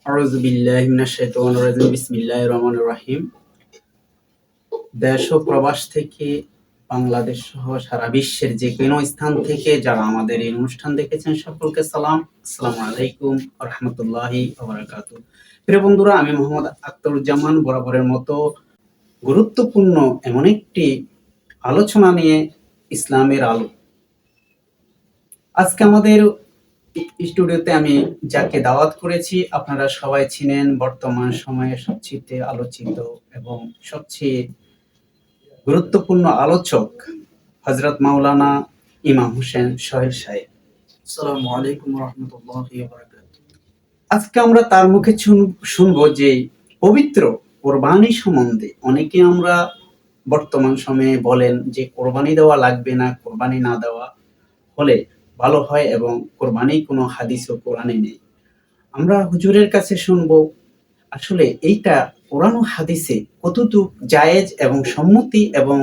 আউযু বিল্লাহি মিনাশ শাইতানির রাজিম। বিসমিল্লাহির রহমানির রহিম। দেশ ও প্রবাস থেকে বাংলাদেশ সহ সারা বিশ্বের যে কোনো স্থান থেকে যারা আমাদের এই অনুষ্ঠান দেখেছেন সকলকে সালাম। আসসালামু আলাইকুম ওয়া রাহমাতুল্লাহি ওয়া বারাকাতুহু। প্রিয় বন্ধুরা, আমি মোহাম্মদ আখতারুজ্জামান বরাবরের মতো গুরুত্বপূর্ণ এমন একটি আলোচনা নিয়ে ইসলামের আলো। আজকে আমাদের স্টুডিওতে আমি যাকে দাওয়াত করেছি আপনারা সবাই চিনেন, বর্তমান সময়ে সবচেয়ে আলোচিত এবং সবচেয়ে গুরুত্বপূর্ণ আলোচক হযরত মাওলানা ইমাম হোসেন সোহেল সাহেব। আসসালামু আলাইকুম ওয়া রাহমাতুল্লাহি ওয়া বারাকাতুহু। আজকে আমরা তার মুখে শুনবো যে পবিত্র কোরবানি সম্বন্ধে। অনেকে আমরা বর্তমান সময়ে বলেন যে কোরবানি দেওয়া লাগবে না, কোরবানি না দেওয়া হলে ভালো হয় এবং কোরবানি কোনো হাদিস ও কোরআনে নেই। আমরা হুজুরের কাছে শুনবো আসলে এইটা কোরআন ও হাদিসে কতটুক জায়েজ এবং সম্মতি, এবং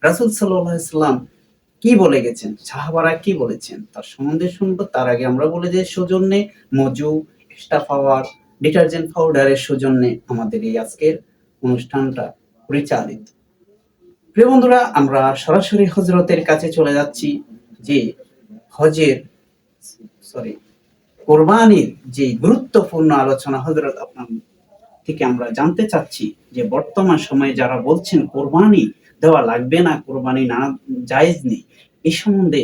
রাসূল সাল্লাল্লাহু আলাইহি সাল্লাম কি বলে গেছেন, সাহাবারা কি বলেছেন তার সম্বন্ধে শুনবো। তার আগে আমরা বলে যাই সৌজন্যে মজু, এক্সট্রা পাওয়ার ডিটারজেন্ট পাউডারের সৌজন্যে আমাদের এই আজকের অনুষ্ঠানটা পরিচালিত। প্রিয় বন্ধুরা, আমরা সরাসরি হযরতের কাছে চলে যাচ্ছি যে হজের কোরবানির যে গুরুত্বপূর্ণ আলোচনা হযরত আপনার থেকে আমরা জানতে চাচ্ছি যে বর্তমান সময়ে যারা বলছেন কোরবানি দেওয়া লাগবে না, কোরবানি না জায়েজ নেই, এই সম্বন্ধে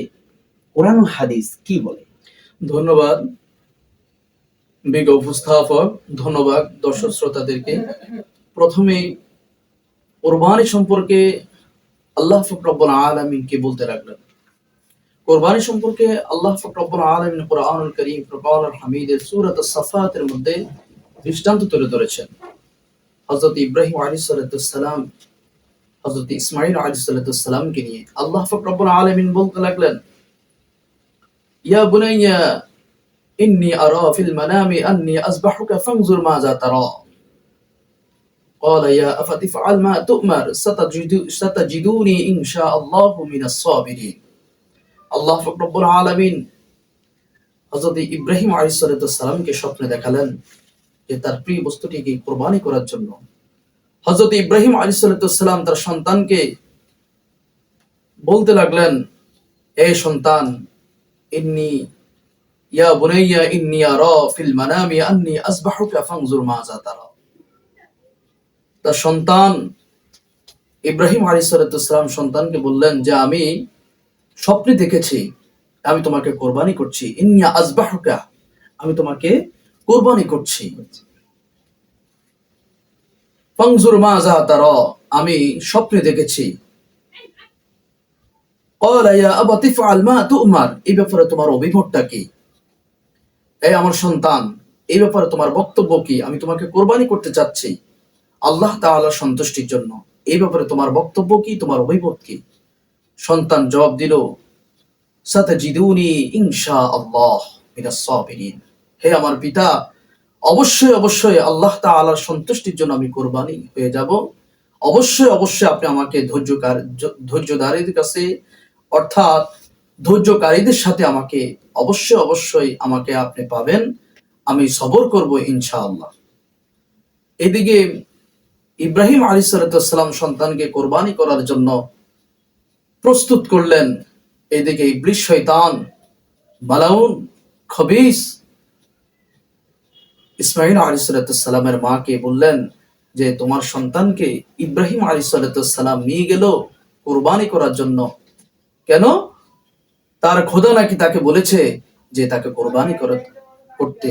কোরআন ও হাদিস কি বলে? ধন্যবাদ বিজ্ঞ উপস্থাপক, ধন্যবাদ দর্শক শ্রোতাদেরকে। প্রথমে কোরবানি সম্পর্কে আল্লাহ পাক রব্বুল আলামিন কি বলতে লাগলেন। কোরবানি সম্পর্কে আল্লাহ পাক রব্বুল আলামিন কুরআনুল কারীম ফুরকানুল হামিদের সূরা আস-সাফাতের মধ্যে দৃষ্টান্ত তুলে ধরেছেন। হযরত ইব্রাহিম আলাইহিস সালাম, হযরত ইসমাঈল আলাইহিস সালামকে নিয়ে আল্লাহ পাক রব্বুল আলামিন বলতে লাগলেন, ইয়া বুনাইয়া ইন্নী আরা ফিল মানামি আন্নী আযবাহুকা ফানজুর মাযা তারা। قال يا أبت افعل ما تؤمر ستجدوني إن شاء الله من الصابرين। আল্লাহ পাক রব্বুল আলামিন হযরত ইব্রাহিম আলাইহিস সালামকে স্বপ্নে দেখালেন যে তার প্রিয় বস্তুটিকে কুরবানি করার জন্য। হযরত ইব্রাহিম আলাইহিস সালাম তার সন্তানকে বলতে লাগলেন, হে সন্তান, ইন্নী ইয়া বুনাইয়া ইন্নী আরা ফিল মানামি আন্নী আযবাহুকা ফানজুর মাযা তারা। তার সন্তান ইব্রাহিম আলাইহিস সালাম সন্তানকে বললেন যে আমি স্বপ্নে দেখেছি আমি তোমাকে কোরবানি করছি। ইন্নী আযবাহুকা, আমি তোমাকে কোরবানি করছি। ফানজুর মাযা তারা, আমি স্বপ্নে দেখেছি। قال يا أبت افعل ما تؤمر, এই ব্যাপারে তোমার অভিমতটা কি? এই আমার সন্তান, এই ব্যাপারে তোমার বক্তব্য কি? আমি তোমাকে কোরবানি করতে চাচ্ছি আল্লাহ তাআলার সন্তুষ্টির জন্য। এই ব্যাপারে তোমার বক্তব্য কি, তোমার অভিমত কি? সন্তান জবাব দিল, সাতাজিদুনি ইনশাআল্লাহ মিনাস সাবিরিন। হে আমার পিতা, অবশ্যই অবশ্যই আল্লাহ তাআলার সন্তুষ্টির জন্য আমি কোরবানি হয়ে যাব। অবশ্যই অবশ্যই আপনি আমাকে ধৈর্যধারীদের কাছে, অর্থাৎ ধৈর্যকারীদের সাথে আমাকে অবশ্যই অবশ্যই আমাকে আপনি পাবেন। আমি সবর করব ইনশাআল্লাহ। এদিকে ইব্রাহিম আলাইহিস সালাম সন্তানকে কোরবানি করার জন্য প্রস্তুত করলেন। এদিকে ইবলিস শয়তান মালাউন খবিস ইসমাঈল আলাইহিস সালামের মাকে বললেন যে তোমার সন্তানকে ইব্রাহিম আলাইহিস সালাম নিয়ে গেল কোরবানি করার জন্য। কেন? তার খোদা নাকি তাকে বলেছে যে তাকে কোরবানি করতে।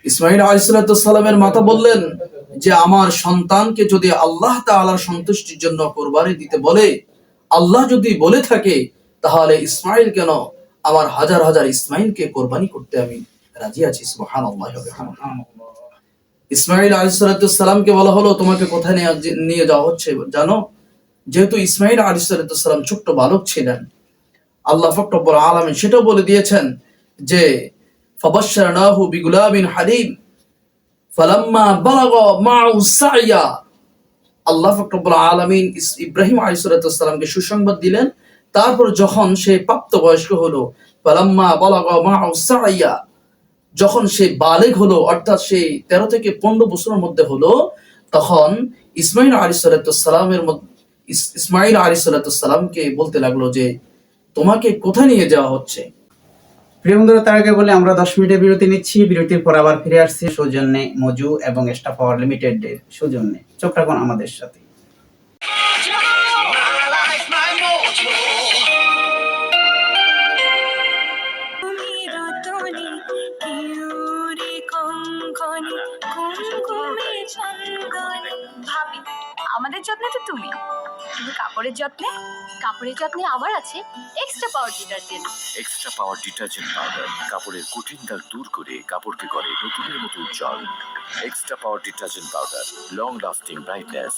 ইসমাঈল আলাইহিস সালামের মাতা বললেন যে আমার সন্তানকে যদি আল্লাহ তাআলার সন্তুষ্টির জন্য কোরবানি দিতে বলে, আল্লাহ যদি বলে থাকে, তাহলে ইসমাঈল কেন, আমার হাজার হাজার ইসমাঈলকে কোরবানি করতে আমি রাজি আছি। সুবহানাল্লাহ ওয়া বিহামদিহি। ইসমাঈল আলাইহিস সালামকে বলা হলো তোমাকে কোথায় নিয়ে যাওয়া হচ্ছে জানো? যেহেতু ইসমাঈল আলাইহিস সালাম ছোট্ট বালক ছিলেন, আল্লাহ পাক রব্বুল আলামিন সেটাও বলে দিয়েছেন যে ফাবাশশারনাহু বিগুলামিন হালিম ফালাম্মা বালাগা মা'হু সা'য়া। আল্লাহ পাক রব্বুল আলামিন ইব্রাহিম আলাইহিস সালামকে সুসংবাদ দিলেন। তারপর যখন সে প্রাপ্তবয়স্ক হলো, ফালাম্মা বালাগা মা'হু সা'য়া, যখন সে বালেগ হলো, অর্থাৎ সে 13 থেকে 15 বছরের মধ্যে হলো, তখন ইসমাইল আলাইহিস সালামকে বলতে লাগলো যে তোমাকে কোথায় নিয়ে যাওয়া হচ্ছে। প্রিয় বন্ধুরা, তার আগে বলে আমরা 10 মিনিটের বিরতি নিচ্ছি। বিরতির পর আবার ফিরে আসছি সৌজন্যে মজু এবং এক্সট্রা পাওয়ার লিমিটেড এর সৌজন্যে। চোখ রাখুন আমাদের সাথে। ভাবি, আমাদের যত্নে তো তুমি, কিন্তু কাপড়ের যত্নে আমার আছে extra power detergent. Extra power detergent powder কাপড়ের কঠিন দাগ দূর করে কাপড়কে করে নতুনের মতো উজ্জ্বল। Extra power detergent powder, long lasting brightness.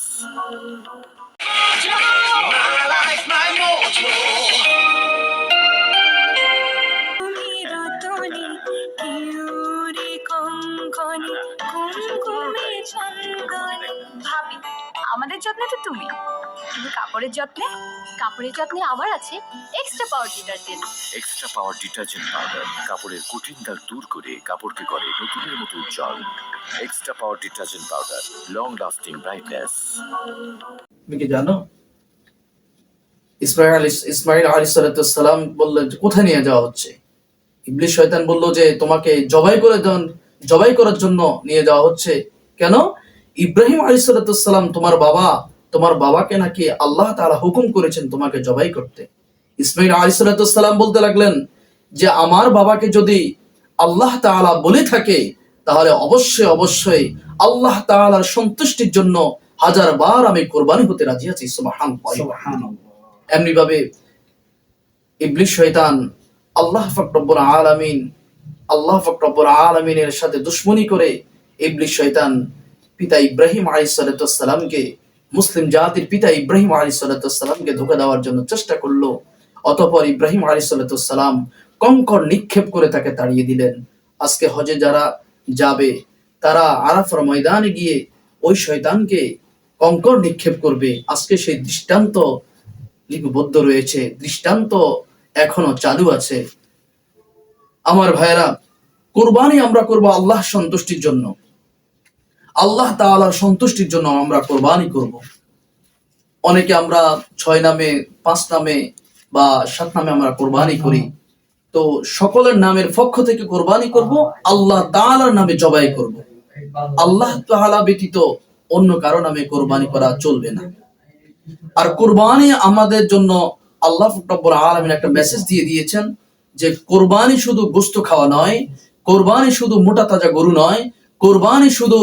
ভাবি, আমাদের যত্নে তো তুমি, কিন্তু কাপড়ের যত্নে আমার আছে extra power detergent. Extra power detergent powder কাপড়ের কঠিন দাগ দূর করে কাপড়কে করে নতুনের মতো উজ্জ্বল। Extra power detergent powder, long lasting brightness. তুমি কি জানো ইসমাইল আলাইহিসসালাম বললেন কোথায় নিয়ে যাওয়া হচ্ছে? ইবলিস শয়তান বলল যে তোমাকে জবাই করার জন্য নিয়ে যাওয়া হচ্ছে। কেন? ইব্রাহিম আলাইহিসসালাম তোমার বাবাকে নাকি আল্লাহ তাআলা হুকুম করেছেন তোমাকে জবাই করতে। ইসমাইল আলাইহিসসালাম বলতে লাগলেন যে আমার বাবাকে যদি আল্লাহ তাআলা বলে থাকে তাহলে অবশ্যই আল্লাহ তাআলার সন্তুষ্টির জন্য 1000 বার আমি কুরবানি হতে রাজি আছি। সুবহানাল্লাহ। এমনি ভাবে ইবলিস শয়তান আল্লাহ পাক রব্বুল আলামিনের সাথে দুশমনি করে ইবলিস শয়তান পিতা ইব্রাহিম আলাইহিসসালামকে, মুসলিম জাতির পিতা ইব্রাহিম আলাইহিসসালামকে ধোঁকা দেওয়ার জন্য চেষ্টা করলো। অতঃপর ইব্রাহিম আলাইহিসসালাম কঙ্কর নিক্ষেপ করে তাকে তাড়িয়ে দিলেন। আজকে হজে যারা যাবে তারা আরাফার ময়দানে গিয়ে ওই শয়তানকে কঙ্কর নিক্ষেপ করবে। আজকে সেই দৃষ্টান্ত লিপিবদ্ধ রয়েছে, দৃষ্টান্ত এখনো চালু আছে। আমার ভাইরা, কুরবানি আমরা করব আল্লাহ সন্তুষ্টির জন্য, আল্লাহ তাআলার সন্তুষ্টির জন্য আমরা কুরবানি করব। অনেকে আমরা 6 নামে, 5 নামে বা 7 নামে আমরা কুরবানি করি। তো সকলের নামের পক্ষ থেকে কুরবানি করব, আল্লাহ তাআলার নামে জবাই করব। আল্লাহ তাআলা ব্যতীত অন্য কারো নামে কুরবানি করা চলবে না। আর কুরবানি আমাদের জন্য আল্লাহ রব্বুল আলামিন একটা মেসেজ দিয়ে দিয়েছেন যে কুরবানি শুধু গোশত খাওয়া নয়, কুরবানি শুধু মোটা তাজা গরু নয়, কুরবানি শুধু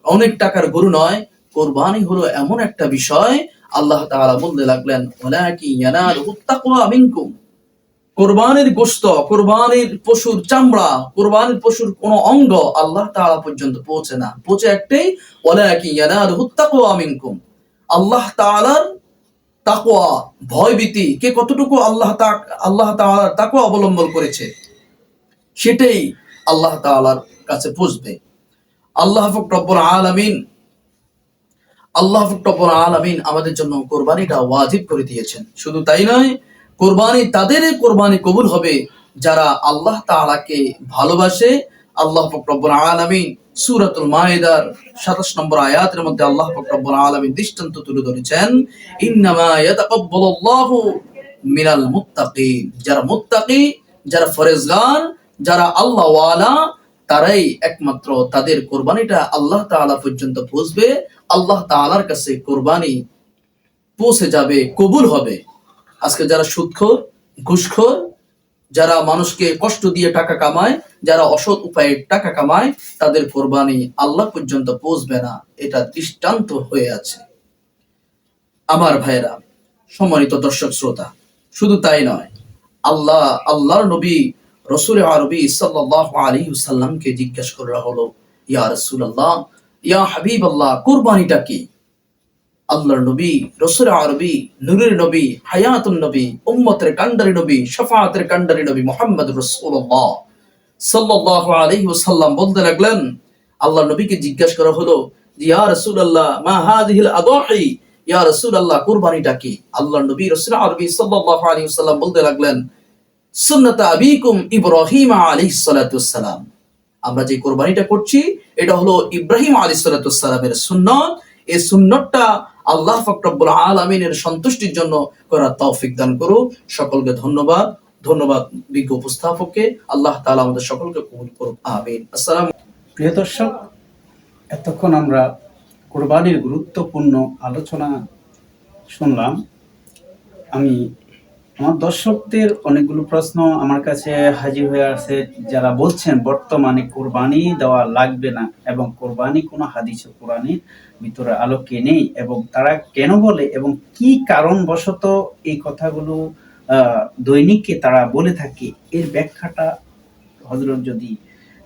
অনেক টাকার গরু নয়, কুরবানি হলো এমন একটা বিষয় আল্লাহ তাআলা বলতে লাগলেন ওয়ালাকিন ইয়ানালুহুত তাকওয়া মিনকুম। কুরবানির গোশত, কুরবানির পশুর চামড়া, কুরবানির পশুর কোন অঙ্গ আল্লাহ তাআলা পর্যন্ত পৌঁছে না। পৌঁছে একটাই, ওয়ালাকিন ইয়ানালুহুত তাকওয়া মিনকুম। আল্লাহ তাআলার তাকওয়া, ভয়ভীতি, কে কতটুকু আল্লাহ তাআলার তাকওয়া অবলম্বন করেছে সেটাই আল্লাহ তাআলার কাছে পৌঁছবে। আল্লাহ রব্বুল আলামিন আমাদের জন্য কুরবানিটা ওয়াজিব করে দিয়েছেন। শুধু তাই নয়, কুরবানি কবুল হবে যারা আল্লাহ তাআলাকে ভালোবাসে। আল্লাহ রব্বুল আলামিন সূরাতুল মাইদার 27 নম্বর আয়াতের মধ্যে আল্লাহ রব্বুল আলামিন দৃষ্টান্ত তুলে ধরেছেন, ইন্নামা ইয়াতাকাব্বালুল্লাহু মিনাল মুত্তাকিন। যারা মুত্তাকি, যারা ফরেজগার, যারা আল্লাহ ওয়ালা, তারাই একমাত্র তাদের কুরবানিটা আল্লাহ তাআলা পর্যন্ত পৌঁছবে, আল্লাহ তাআলার কাছে কুরবানি পৌঁছে যাবে, কবুল হবে। আজকে যারা সুদখোর, ঘুষখোর, যারা মানুষকে কষ্ট দিয়ে টাকা কামায়, যারা অসৎ উপায়ে টাকা কামায়, তাদের কুরবানি আল্লাহ পর্যন্ত পৌঁছবে না, এটা দৃষ্টান্ত হয়ে আছে। আমার ভাইরা, সম্মানিত দর্শক শ্রোতা, শুধু তাই নয়, আল্লাহর নবী রাসূল আরবি সাল্লাল্লাহু আলাইহি ওয়াসাল্লামকে জিজ্ঞাসা করা হলো, ইয়া রাসূলুল্লাহ, ইয়া হাবিবাল্লাহ, কুরবানিটা কি? আল্লাহর নবী, রাসূল আরবি, নূরের নবী, হায়াতুন নবী, উম্মতের কান্ডারি নবী, শাফাআতের কান্ডারি নবী মুহাম্মদ রাসূলুল্লাহ সাল্লাল্লাহু আলাইহি ওয়াসাল্লাম বলতে লাগলেন, আল্লাহর নবীকে জিজ্ঞাসা করা হলো, ইয়া রাসূলুল্লাহ, মা হাযিহিল আদাহি, ইয়া রাসূলুল্লাহ, কুরবানিটা কি? আল্লাহর নবী রাসূল আরবি সাল্লাল্লাহু আলাইহি ওয়াসাল্লাম বলতে লাগলেন, সুন্নাত আবিকুম ইব্রাহিম আলাইহিস সালাতু ওয়াসসালাম। আমরা যে কোরবানিটা করছি এটা হলো ইব্রাহিম আলাইহিস সালামের সুন্নত। এই সুন্নতটা আল্লাহ পাক রব্বুল আলামিনের সন্তুষ্টির জন্য করার তৌফিক দান করুন। সকলকে ধন্যবাদ। ধন্যবাদ বিজ্ঞ উপস্থাপককে। আল্লাহ তাআলা আমাদের সকলকে কবুল করুন, আমিন। আসসালামু প্রিয় দর্শক, এতক্ষণ আমরা কোরবানির গুরুত্বপূর্ণ আলোচনা শুনলাম। আমি আমার দর্শকদের অনেকগুলো প্রশ্ন আমার কাছে হাজির হয়ে আছে, যারা বলছেন বর্তমানে কোরবানি দেওয়া লাগবে না এবং কোরবানি কোনো হাদিসে কোরআনের ভিতরে আলোকে নেই, এবং তারা কেন বলে এবং কি কারণবশত এই কথাগুলো দৈনিককে তারা বলে থাকে, এর ব্যাখ্যাটা হযরত যদি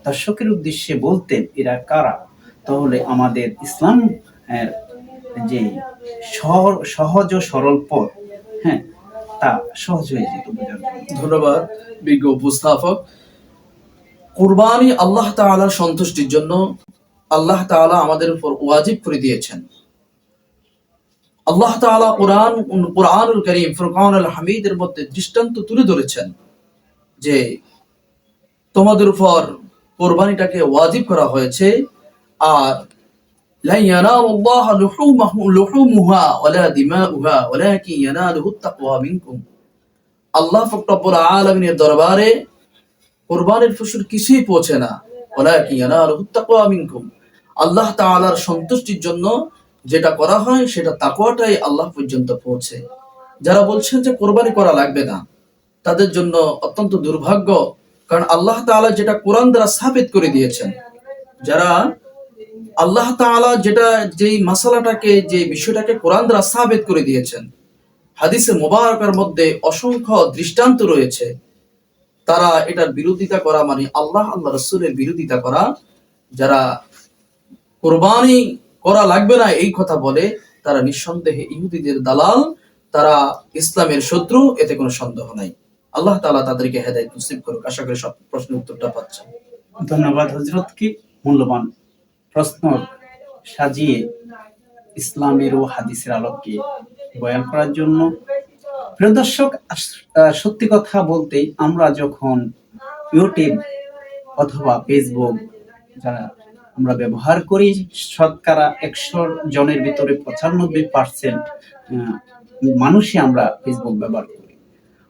দর্শকের উদ্দেশ্যে বলতেন এরা কারা, তাহলে আমাদের ইসলাম যে সহজ ও সরল পথ, হ্যাঁ, তা সহজ হয়ে যেত বোঝার জন্য। ধন্যবাদ বিজ্ঞ উপস্থাপক। কুরবানি আল্লাহ তাআলার সন্তুষ্টির জন্য আল্লাহ তাআলা আমাদের উপর ওয়াজিব করে দিয়েছেন। আল্লাহ তাআলা কুরআনুল কারীম ফুরকানুল হামিদের মধ্যে দৃষ্টান্ত তুলে ধরেছেন যে তোমাদের উপর কোরবানিটাকে ওয়াজিব করা হয়েছে, আর লা ইয়ানালুল্লাহ লুহুমুহা ওয়ালা দিমাউহা ওয়ালাকিন ইয়ানালুহুত তাকওয়া মিনকুম। আল্লাহ পাক রব্বুল আলামিনের দরবারে কোরবানির ফসল কিছুই পৌঁছে না, ওয়ালাকিন ইয়ানালুহুত তাকওয়া মিনকুম। আল্লাহ তাআলার সন্তুষ্টির জন্য যেটা করা হয় সেটা তাকওয়াটাই আল্লাহ পর্যন্ত পৌঁছে। যারা বলছেন যে কোরবানি করা লাগবে না, তাদের জন্য অত্যন্ত দুর্ভাগ্য, কারণ আল্লাহ তাআলা যেটা কোরআন দ্বারা সাবিত করে দিয়েছেন, যারা আল্লাহ তাআলা যেটা যেই মাসালাটাকে যে বিষয়টাকে কোরআন দ্বারা সাবিত করে দিয়েছেন, হাদিসে মুবারাকার মধ্যে অসংখ্য দৃষ্টান্ত রয়েছে, তারা এটার বিরোধিতা করা মানে আল্লাহ রাসূলের বিরোধিতা করা। যারা কোরবানি করা লাগবে না এই কথা বলে, তারা নিঃসন্দেহে ইহুদিদের দালাল, তারা ইসলামের শত্রু, এতে কোনো সন্দেহ নাই। আল্লাহ তাআলা তাদেরকে হেদায়েত নসিব করুক। আশা করি সব প্রশ্নের উত্তরটা পাচ্ছেন। ধন্যবাদ হযরতকে মূল্যবান প্রশ্ন সাজিয়ে ইসলামের ও হাদিসের আলোকে বয়ান করার জন্য। প্রিয় দর্শক, সত্যি কথা বলতে আমরা যখন ইউটিউব অথবা ফেসবুক যারা আমরা ব্যবহার করি, শতকরা 100 জনের ভিতরে 95% মানুষই আমরা ফেসবুক ব্যবহার করি।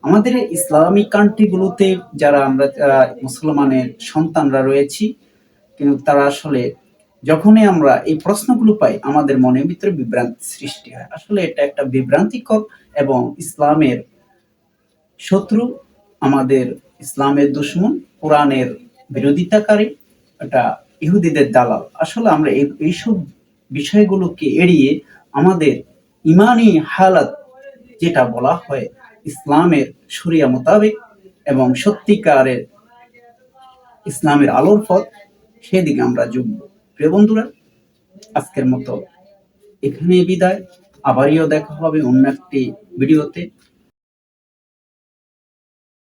আমাদের ইসলামিক কান্ট্রিগুলোতে যারা আমরা মুসলমানের সন্তানরা রয়েছি, কিন্তু তারা আসলে যখনই আমরা এই প্রশ্নগুলো পাই আমাদের মনের ভিতরে বিভ্রান্তি সৃষ্টি হয়। আসলে এটা একটা বিভ্রান্তিকর এবং ইসলামের শত্রু, আমাদের ইসলামের দুশমন, কোরআনের বিরোধিতাকারী, এটা ইহুদিদের দালাল। আসলে আমরা এইসব বিষয়গুলোকে এড়িয়ে আমাদের ইমানি হালাত যেটা বলা হয় ইসলামের শরিয়া মোতাবেক এবং সত্যিকারের ইসলামের আলোর পথ, সেদিকে আমরা যুগ্ম। প্রিয় বন্ধুরা, আজকের মতো এখানে বিদায়। আবারও দেখা হবে অন্য একটি ভিডিওতে।